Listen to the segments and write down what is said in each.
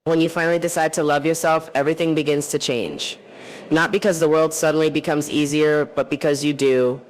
When you finally decide to love yourself, everything begins to change. Not because the world suddenly becomes easier, but because you do.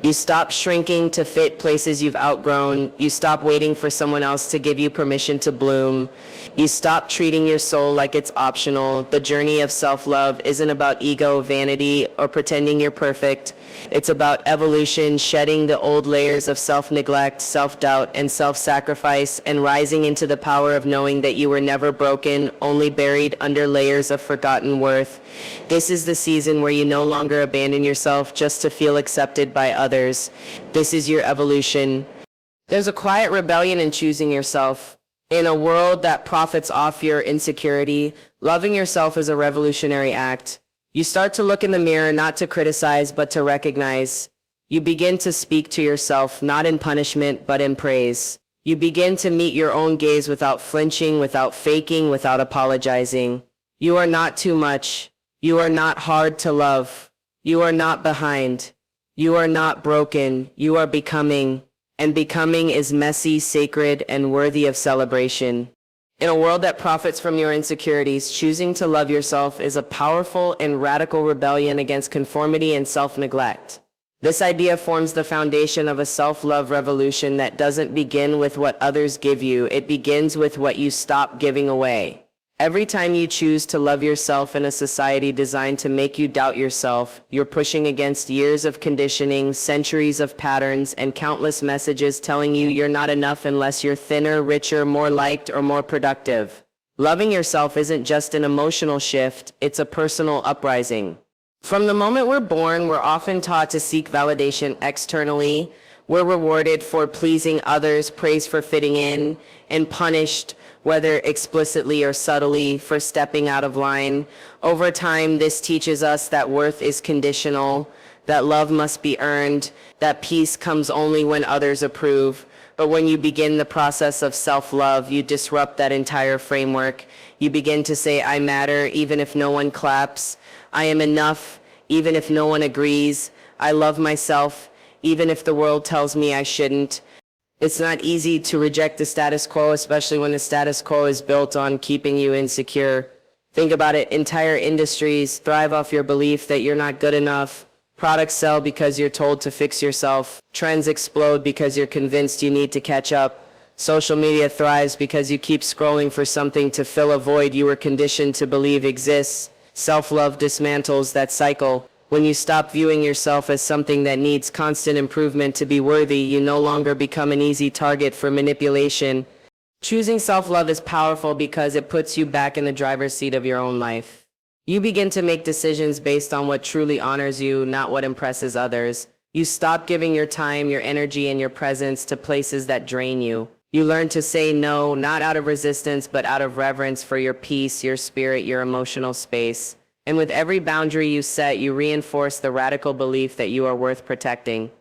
You stop shrinking to fit places you've outgrown. You stop waiting for someone else to give you permission to bloom. You stop treating your soul like it's optional. The journey of self-love isn't about ego, vanity, or pretending you're perfect. It's about evolution, shedding the old layers of self-neglect, self-doubt, and self-sacrifice, and rising into the power of knowing that you were never broken, only buried under layers of forgotten worth. This is the season where you no longer abandon yourself just to feel accepted by others. This is your evolution. There's a quiet rebellion in choosing yourself. In a world that profits off your insecurity, loving yourself is a revolutionary act. You start to look in the mirror not to criticize, but to recognize. You begin to speak to yourself, not in punishment, but in praise. You begin to meet your own gaze without flinching, without faking, without apologizing. You are not too much. You are not hard to love. You are not behind. You are not broken. You are becoming. And becoming is messy, sacred, and worthy of celebration. In a world that profits from your insecurities, choosing to love yourself is a powerful and radical rebellion against conformity and self-neglect. This idea forms the foundation of a self-love revolution that doesn't begin with what others give you. It begins with what you stop giving away. Every time you choose to love yourself in a society designed to make you doubt yourself, you're pushing against years of conditioning, centuries of patterns, and countless messages telling you you're not enough unless you're thinner, richer, more liked, or more productive. Loving yourself isn't just an emotional shift, it's a personal uprising. From the moment we're born, we're often taught to seek validation externally. We're rewarded for pleasing others, praised for fitting in, and punished, whether explicitly or subtly, for stepping out of line. Over time, this teaches us that worth is conditional, that love must be earned, that peace comes only when others approve. But when you begin the process of self-love, you disrupt that entire framework. You begin to say, I matter, even if no one claps. I am enough, even if no one agrees. I love myself, even if the world tells me I shouldn't. It's not easy to reject the status quo, especially when the status quo is built on keeping you insecure. Think about it, entire industries thrive off your belief that you're not good enough. Products sell because you're told to fix yourself. Trends explode because you're convinced you need to catch up. Social media thrives because you keep scrolling for something to fill a void you were conditioned to believe exists. Self-love dismantles that cycle. When you stop viewing yourself as something that needs constant improvement to be worthy, you no longer become an easy target for manipulation. Choosing self-love is powerful because it puts you back in the driver's seat of your own life. You begin to make decisions based on what truly honors you, not what impresses others. You stop giving your time, your energy, and your presence to places that drain you. You learn to say no, not out of resistance, but out of reverence for your peace, your spirit, your emotional space. And with every boundary you set, you reinforce the radical belief that you are worth protecting.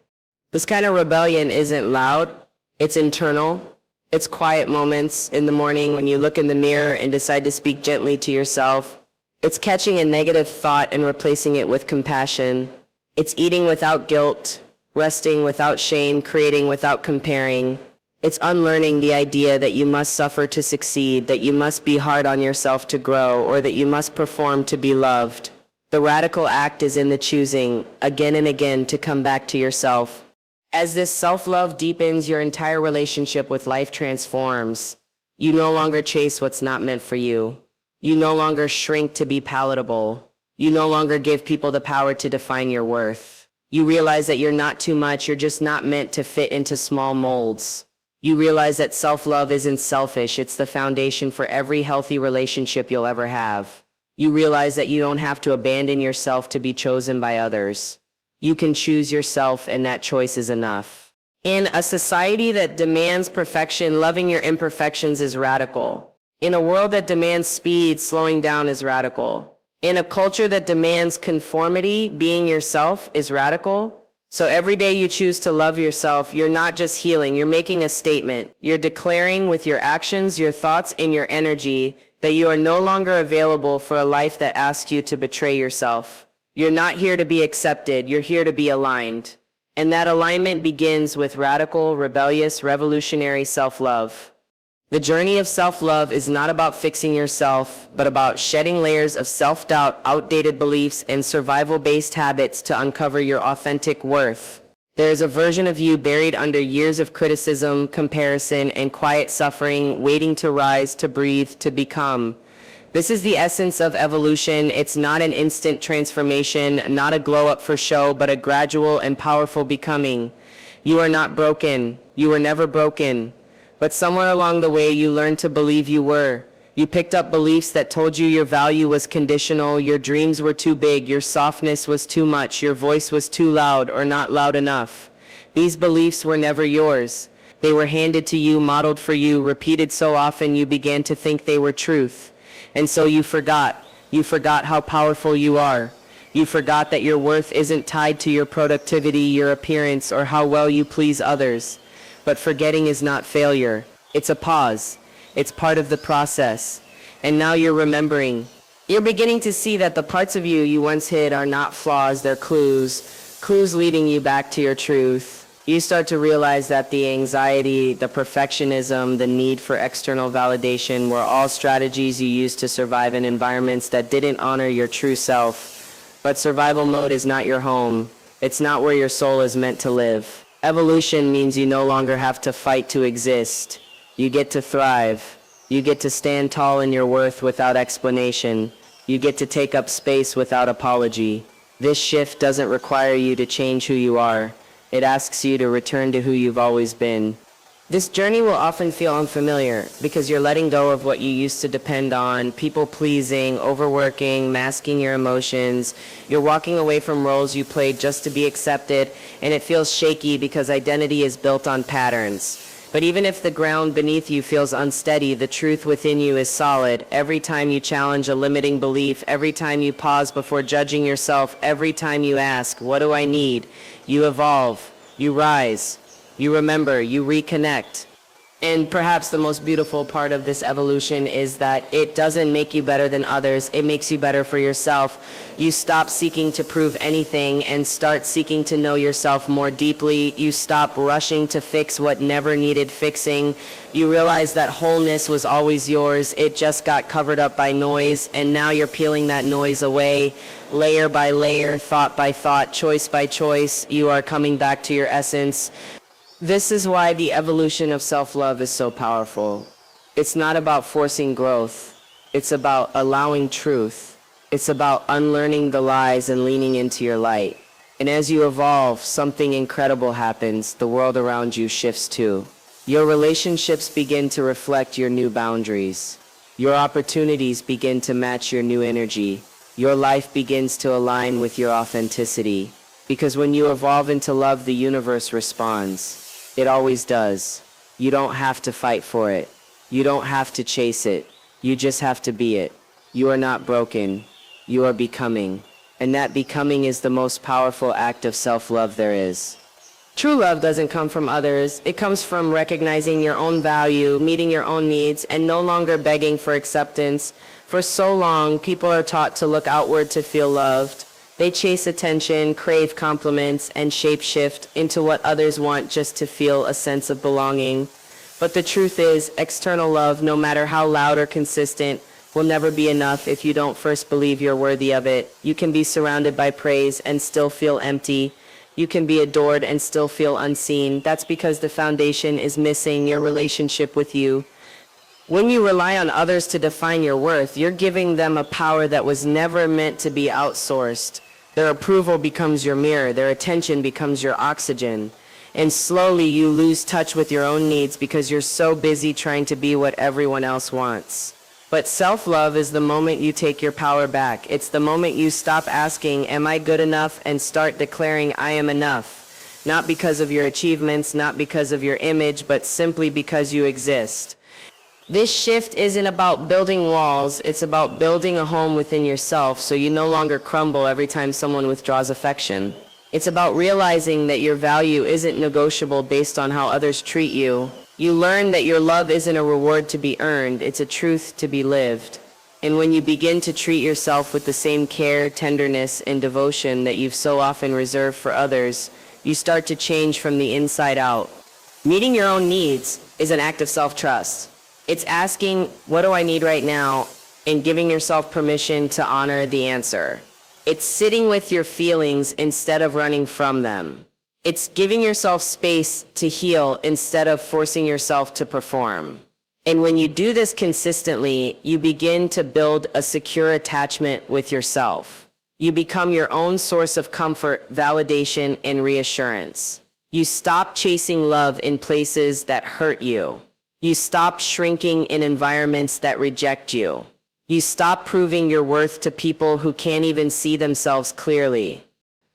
This kind of rebellion isn't loud, it's internal. It's quiet moments in the morning when you look in the mirror and decide to speak gently to yourself. It's catching a negative thought and replacing it with compassion. It's eating without guilt, resting without shame, creating without comparing. It's unlearning the idea that you must suffer to succeed, that you must be hard on yourself to grow, or that you must perform to be loved. The radical act is in the choosing, again and again, to come back to yourself. As this self-love deepens, your entire relationship with life transforms. You no longer chase what's not meant for you. You no longer shrink to be palatable. You no longer give people the power to define your worth. You realize that you're not too much, you're just not meant to fit into small molds. You realize that self-love isn't selfish, it's the foundation for every healthy relationship you'll ever have. You realize that you don't have to abandon yourself to be chosen by others. You can choose yourself, and that choice is enough. In a society that demands perfection, loving your imperfections is radical. In a world that demands speed, slowing down is radical. In a culture that demands conformity, being yourself is radical. So every day you choose to love yourself, you're not just healing, you're making a statement. You're declaring with your actions, your thoughts, and your energy that you are no longer available for a life that asks you to betray yourself. You're not here to be accepted, you're here to be aligned. And that alignment begins with radical, rebellious, revolutionary self-love. The journey of self-love is not about fixing yourself, but about shedding layers of self-doubt, outdated beliefs, and survival-based habits to uncover your authentic worth. There is a version of you buried under years of criticism, comparison, and quiet suffering, waiting to rise, to breathe, to become. This is the essence of evolution. It's not an instant transformation, not a glow-up for show, but a gradual and powerful becoming. You are not broken. You were never broken. But somewhere along the way, you learned to believe you were. You picked up beliefs that told you your value was conditional, your dreams were too big, your softness was too much, your voice was too loud or not loud enough. These beliefs were never yours. They were handed to you, modeled for you, repeated so often you began to think they were truth. And so you forgot. You forgot how powerful you are. You forgot that your worth isn't tied to your productivity, your appearance, or how well you please others. But forgetting is not failure. It's a pause. It's part of the process. And now you're remembering. You're beginning to see that the parts of you you once hid are not flaws, they're clues. Clues leading you back to your truth. You start to realize that the anxiety, the perfectionism, the need for external validation were all strategies you used to survive in environments that didn't honor your true self. But survival mode is not your home. It's not where your soul is meant to live. Evolution means you no longer have to fight to exist. You get to thrive. You get to stand tall in your worth without explanation. You get to take up space without apology. This shift doesn't require you to change who you are. It asks you to return to who you've always been. This journey will often feel unfamiliar because you're letting go of what you used to depend on, people-pleasing, overworking, masking your emotions. You're walking away from roles you played just to be accepted, and it feels shaky because identity is built on patterns. But even if the ground beneath you feels unsteady, the truth within you is solid. Every time you challenge a limiting belief, every time you pause before judging yourself, every time you ask, what do I need? You evolve, you rise, you remember, you reconnect. And perhaps the most beautiful part of this evolution is that it doesn't make you better than others, it makes you better for yourself. You stop seeking to prove anything and start seeking to know yourself more deeply. You stop rushing to fix what never needed fixing. You realize that wholeness was always yours, it just got covered up by noise, and now you're peeling that noise away. Layer by layer, thought by thought, choice by choice, you are coming back to your essence. This is why the evolution of self-love is so powerful. It's not about forcing growth. It's about allowing truth. It's about unlearning the lies and leaning into your light. And as you evolve, something incredible happens. The world around you shifts too. Your relationships begin to reflect your new boundaries. Your opportunities begin to match your new energy. Your life begins to align with your authenticity. Because when you evolve into love, the universe responds. It always does. You don't have to fight for it. You don't have to chase it. You just have to be it. You are not broken. You are becoming. And that becoming is the most powerful act of self-love there is. True love doesn't come from others. It comes from recognizing your own value, meeting your own needs, and no longer begging for acceptance. For so long, people are taught to look outward to feel loved. They chase attention, crave compliments, and shapeshift into what others want just to feel a sense of belonging. But the truth is, external love, no matter how loud or consistent, will never be enough if you don't first believe you're worthy of it. You can be surrounded by praise and still feel empty. You can be adored and still feel unseen. That's because the foundation is missing, your relationship with you. When you rely on others to define your worth, you're giving them a power that was never meant to be outsourced. Their approval becomes your mirror, their attention becomes your oxygen. And slowly you lose touch with your own needs because you're so busy trying to be what everyone else wants. But self-love is the moment you take your power back. It's the moment you stop asking, am I good enough, and start declaring, I am enough. Not because of your achievements, not because of your image, but simply because you exist. This shift isn't about building walls, it's about building a home within yourself so you no longer crumble every time someone withdraws affection. It's about realizing that your value isn't negotiable based on how others treat you. You learn that your love isn't a reward to be earned, it's a truth to be lived. And when you begin to treat yourself with the same care, tenderness, and devotion that you've so often reserved for others, you start to change from the inside out. Meeting your own needs is an act of self-trust. It's asking, what do I need right now? And giving yourself permission to honor the answer. It's sitting with your feelings instead of running from them. It's giving yourself space to heal instead of forcing yourself to perform. And when you do this consistently, you begin to build a secure attachment with yourself. You become your own source of comfort, validation, and reassurance. You stop chasing love in places that hurt you. You stop shrinking in environments that reject you. You stop proving your worth to people who can't even see themselves clearly.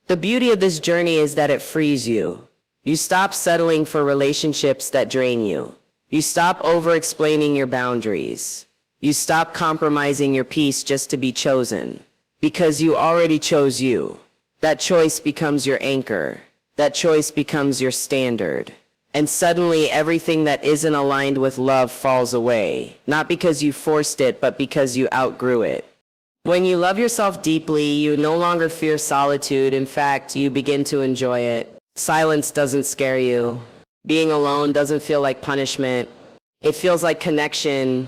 The beauty of this journey is that it frees you. You stop settling for relationships that drain you. You stop over-explaining your boundaries. You stop compromising your peace just to be chosen. Because you already chose you. That choice becomes your anchor. That choice becomes your standard. And suddenly everything that isn't aligned with love falls away, not because you forced it, but because you outgrew it. When you love yourself deeply, you no longer fear solitude. In fact, you begin to enjoy it. Silence doesn't scare you. Being alone doesn't feel like punishment. It feels like connection.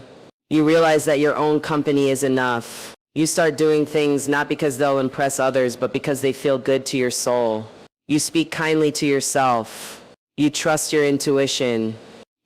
You realize that your own company is enough. You start doing things not because they'll impress others, but because they feel good to your soul. You speak kindly to yourself. You trust your intuition.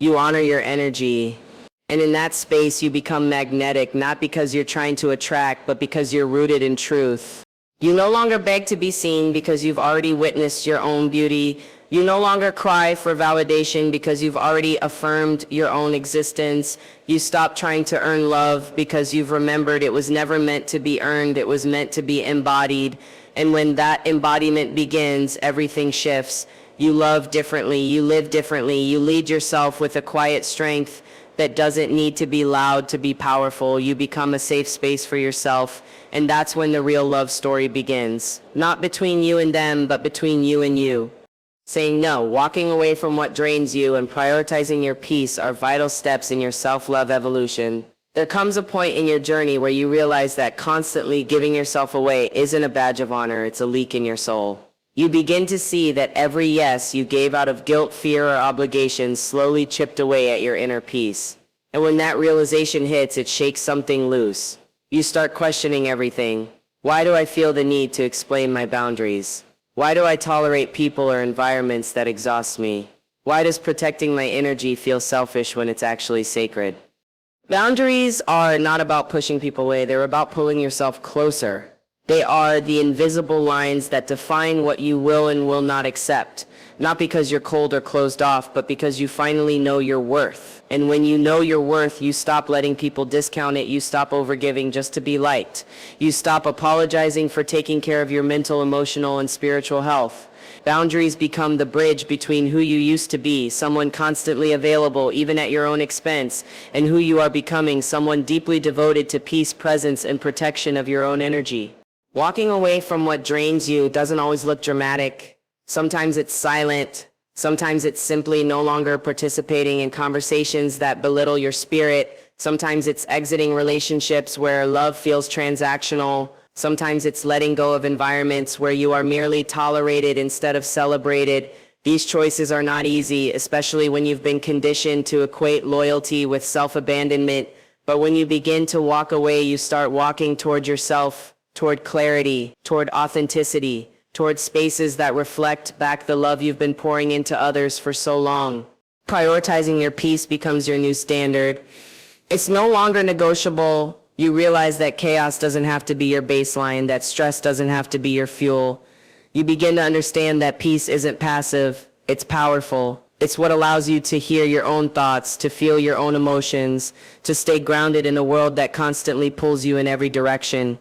You honor your energy. And in that space, you become magnetic, not because you're trying to attract, but because you're rooted in truth. You no longer beg to be seen because you've already witnessed your own beauty. You no longer cry for validation because you've already affirmed your own existence. You stop trying to earn love because you've remembered it was never meant to be earned, it was meant to be embodied. And when that embodiment begins, everything shifts. You love differently, you live differently, you lead yourself with a quiet strength that doesn't need to be loud to be powerful. You become a safe space for yourself, and that's when the real love story begins. Not between you and them, but between you and you. Saying no, walking away from what drains you, and prioritizing your peace are vital steps in your self-love evolution. There comes a point in your journey where you realize that constantly giving yourself away isn't a badge of honor, it's a leak in your soul. You begin to see that every yes you gave out of guilt, fear, or obligation slowly chipped away at your inner peace. And when that realization hits, it shakes something loose. You start questioning everything. Why do I feel the need to explain my boundaries? Why do I tolerate people or environments that exhaust me? Why does protecting my energy feel selfish when it's actually sacred? Boundaries are not about pushing people away, they're about pulling yourself closer. They are the invisible lines that define what you will and will not accept, not because you're cold or closed off, but because you finally know your worth. And when you know your worth, you stop letting people discount it, you stop overgiving just to be liked. You stop apologizing for taking care of your mental, emotional, and spiritual health. Boundaries become the bridge between who you used to be, someone constantly available, even at your own expense, and who you are becoming, someone deeply devoted to peace, presence, and protection of your own energy. Walking away from what drains you doesn't always look dramatic. Sometimes it's silent. Sometimes it's simply no longer participating in conversations that belittle your spirit. Sometimes it's exiting relationships where love feels transactional. Sometimes it's letting go of environments where you are merely tolerated instead of celebrated. These choices are not easy, especially when you've been conditioned to equate loyalty with self-abandonment. But when you begin to walk away, you start walking toward yourself, toward clarity, toward authenticity, toward spaces that reflect back the love you've been pouring into others for so long. Prioritizing your peace becomes your new standard. It's no longer negotiable. You realize that chaos doesn't have to be your baseline, that stress doesn't have to be your fuel. You begin to understand that peace isn't passive, it's powerful. It's what allows you to hear your own thoughts, to feel your own emotions, to stay grounded in a world that constantly pulls you in every direction.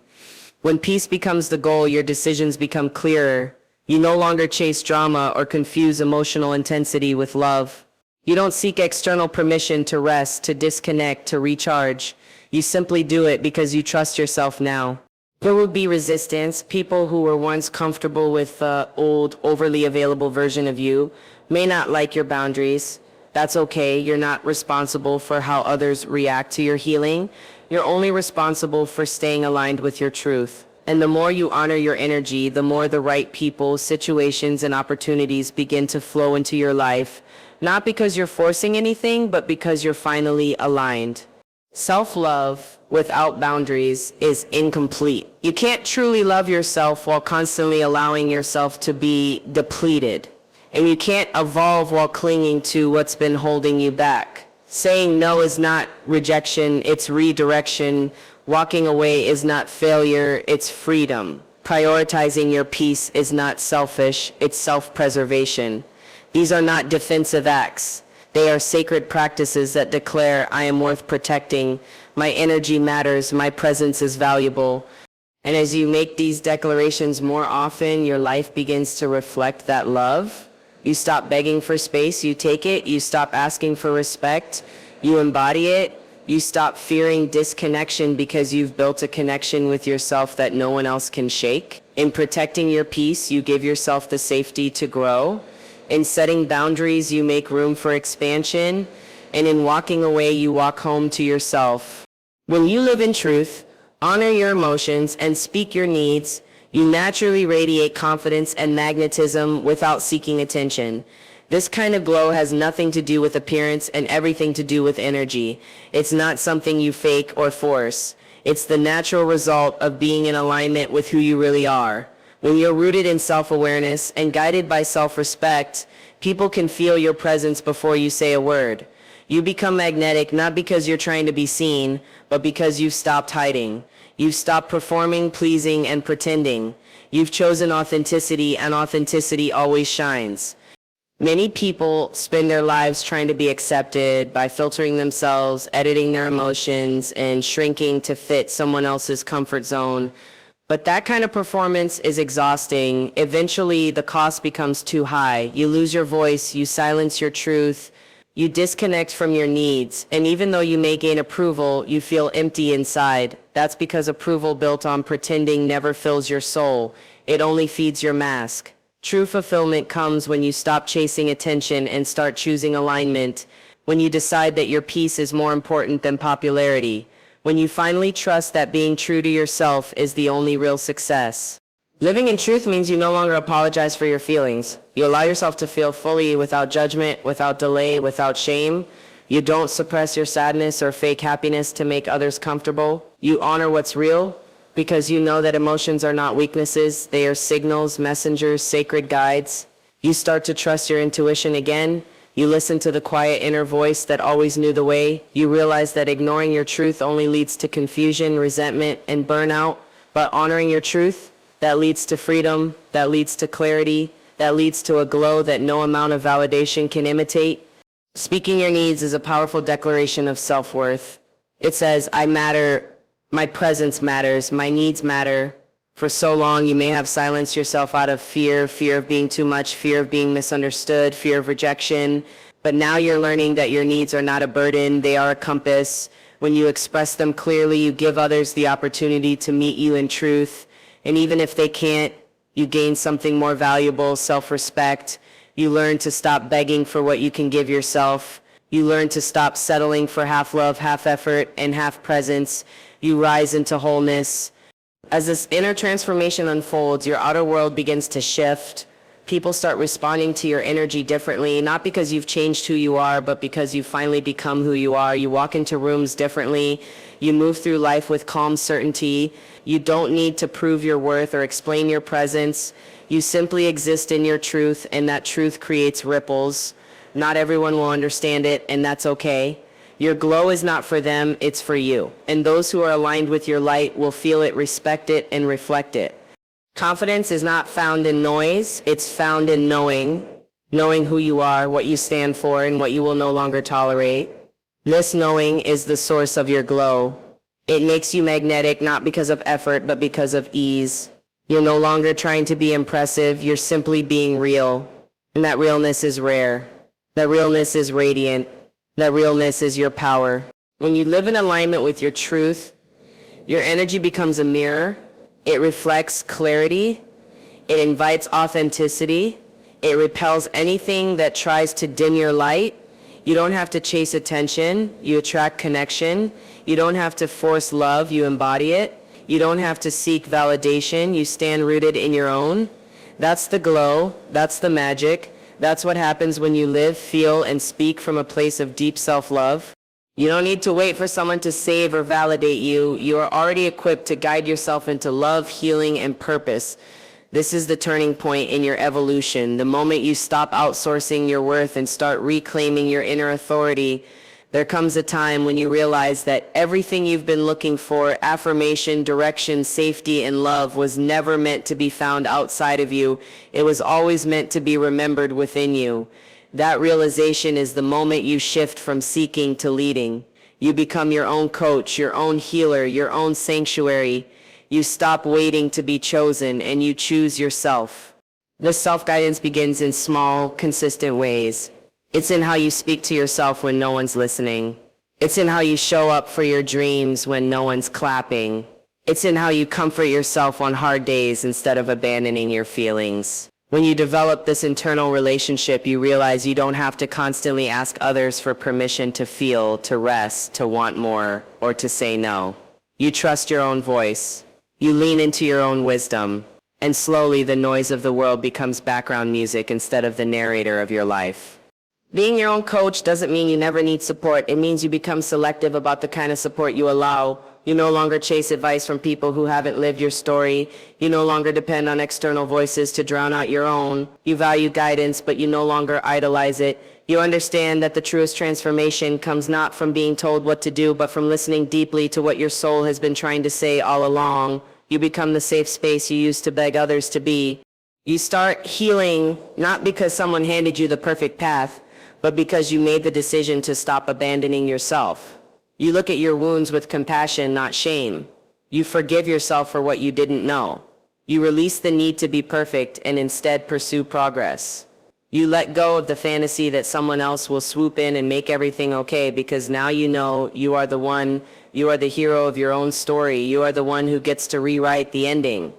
When peace becomes the goal, your decisions become clearer. You no longer chase drama or confuse emotional intensity with love. You don't seek external permission to rest, to disconnect, to recharge. You simply do it because you trust yourself now. There will be resistance. People who were once comfortable with the old, overly available version of you may not like your boundaries. That's okay. You're not responsible for how others react to your healing. You're only responsible for staying aligned with your truth. And the more you honor your energy, the more the right people, situations, and opportunities begin to flow into your life. Not because you're forcing anything, but because you're finally aligned. Self-love without boundaries is incomplete. You can't truly love yourself while constantly allowing yourself to be depleted. And you can't evolve while clinging to what's been holding you back. Saying no is not rejection, it's redirection. Walking away is not failure, it's freedom. Prioritizing your peace is not selfish, it's self-preservation. These are not defensive acts. They are sacred practices that declare, I am worth protecting, my energy matters, my presence is valuable. And as you make these declarations more often, your life begins to reflect that love. You stop begging for space, you take it. You stop asking for respect, you embody it. You stop fearing disconnection because you've built a connection with yourself that no one else can shake. In protecting your peace, you give yourself the safety to grow. In setting boundaries, you make room for expansion. And in walking away, you walk home to yourself. When you live in truth, honor your emotions, and speak your needs, you naturally radiate confidence and magnetism without seeking attention. This kind of glow has nothing to do with appearance and everything to do with energy. It's not something you fake or force. It's the natural result of being in alignment with who you really are. When you're rooted in self-awareness and guided by self-respect, people can feel your presence before you say a word. You become magnetic not because you're trying to be seen, but because you've stopped hiding. You've stopped performing, pleasing, and pretending. You've chosen authenticity, and authenticity always shines. Many people spend their lives trying to be accepted by filtering themselves, editing their emotions, and shrinking to fit someone else's comfort zone. But that kind of performance is exhausting. Eventually, the cost becomes too high. You lose your voice, you silence your truth, you disconnect from your needs, and even though you may gain approval, you feel empty inside. That's because approval built on pretending never fills your soul. It only feeds your mask. True fulfillment comes when you stop chasing attention and start choosing alignment, when you decide that your peace is more important than popularity, when you finally trust that being true to yourself is the only real success. Living in truth means you no longer apologize for your feelings. You allow yourself to feel fully without judgment, without delay, without shame. You don't suppress your sadness or fake happiness to make others comfortable. You honor what's real because you know that emotions are not weaknesses. They are signals, messengers, sacred guides. You start to trust your intuition again. You listen to the quiet inner voice that always knew the way. You realize that ignoring your truth only leads to confusion, resentment, and burnout. But honoring your truth, that leads to freedom, that leads to clarity, that leads to a glow that no amount of validation can imitate. Speaking your needs is a powerful declaration of self-worth. It says, I matter, my presence matters, my needs matter. For so long, you may have silenced yourself out of fear of being too much, fear of being misunderstood, fear of rejection. But now you're learning that your needs are not a burden, they are a compass. When you express them clearly, you give others the opportunity to meet you in truth. And even if they can't, you gain something more valuable, self-respect. You learn to stop begging for what you can give yourself. You learn to stop settling for half love, half effort, and half presence. You rise into wholeness. As this inner transformation unfolds, your outer world begins to shift. People start responding to your energy differently, not because you've changed who you are, but because you've finally become who you are. You walk into rooms differently. You move through life with calm certainty. You don't need to prove your worth or explain your presence. You simply exist in your truth, and that truth creates ripples. Not everyone will understand it, and that's okay. Your glow is not for them, it's for you. And those who are aligned with your light will feel it, respect it, and reflect it. Confidence is not found in noise, it's found in knowing. Knowing who you are, what you stand for, and what you will no longer tolerate. This knowing is the source of your glow. It makes you magnetic, not because of effort, but because of ease. You're no longer trying to be impressive, you're simply being real. And that realness is rare. That realness is radiant. That realness is your power. When you live in alignment with your truth, your energy becomes a mirror. It reflects clarity. It invites authenticity. It repels anything that tries to dim your light. You don't have to chase attention. You attract connection. You don't have to force love. You embody it. You don't have to seek validation. You stand rooted in your own. That's the glow. That's the magic. That's what happens when you live, feel, and speak from a place of deep self-love. You don't need to wait for someone to save or validate you. You are already equipped to guide yourself into love, healing, and purpose. This is the turning point in your evolution. The moment you stop outsourcing your worth and start reclaiming your inner authority, there comes a time when you realize that everything you've been looking for, affirmation, direction, safety, and love, was never meant to be found outside of you. It was always meant to be remembered within you. That realization is the moment you shift from seeking to leading. You become your own coach, your own healer, your own sanctuary. You stop waiting to be chosen and you choose yourself. This self-guidance begins in small, consistent ways. It's in how you speak to yourself when no one's listening. It's in how you show up for your dreams when no one's clapping. It's in how you comfort yourself on hard days instead of abandoning your feelings. When you develop this internal relationship, you realize you don't have to constantly ask others for permission to feel, to rest, to want more, or to say no. You trust your own voice. You lean into your own wisdom. And slowly the noise of the world becomes background music instead of the narrator of your life. Being your own coach doesn't mean you never need support. It means you become selective about the kind of support you allow. You no longer chase advice from people who haven't lived your story. You no longer depend on external voices to drown out your own. You value guidance, but you no longer idolize it. You understand that the truest transformation comes not from being told what to do, but from listening deeply to what your soul has been trying to say all along. You become the safe space you used to beg others to be. You start healing, not because someone handed you the perfect path, but because you made the decision to stop abandoning yourself. You look at your wounds with compassion, not shame. You forgive yourself for what you didn't know. You release the need to be perfect and instead pursue progress. You let go of the fantasy that someone else will swoop in and make everything okay, because now you know you are the one, you are the hero of your own story. You are the one who gets to rewrite the ending.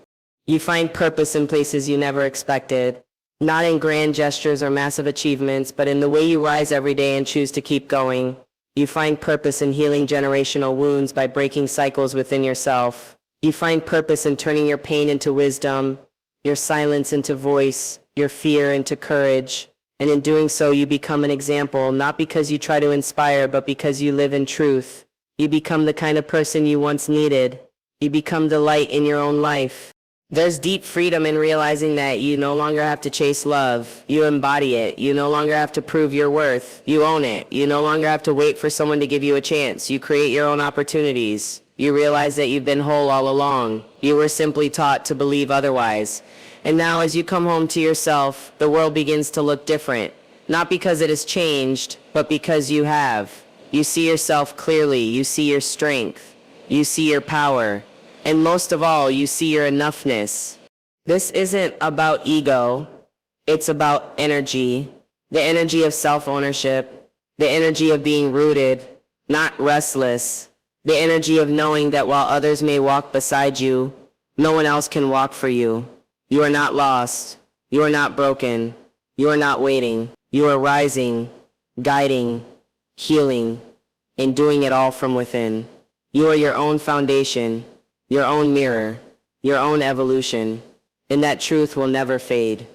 You find purpose in places you never expected. Not in grand gestures or massive achievements, but in the way you rise every day and choose to keep going. You find purpose in healing generational wounds by breaking cycles within yourself. You find purpose in turning your pain into wisdom, your silence into voice, your fear into courage. And in doing so, you become an example, not because you try to inspire, but because you live in truth. You become the kind of person you once needed. You become the light in your own life. There's deep freedom in realizing that you no longer have to chase love. You embody it. You no longer have to prove your worth. You own it. You no longer have to wait for someone to give you a chance. You create your own opportunities. You realize that you've been whole all along. You were simply taught to believe otherwise. And now as you come home to yourself, the world begins to look different. Not because it has changed, but because you have. You see yourself clearly. You see your strength. You see your power. And most of all, you see your enoughness. This isn't about ego. It's about energy. The energy of self-ownership. The energy of being rooted, not restless. The energy of knowing that while others may walk beside you, no one else can walk for you. You are not lost. You are not broken. You are not waiting. You are rising, guiding, healing, and doing it all from within. You are your own foundation, your own mirror, your own evolution, and that truth will never fade.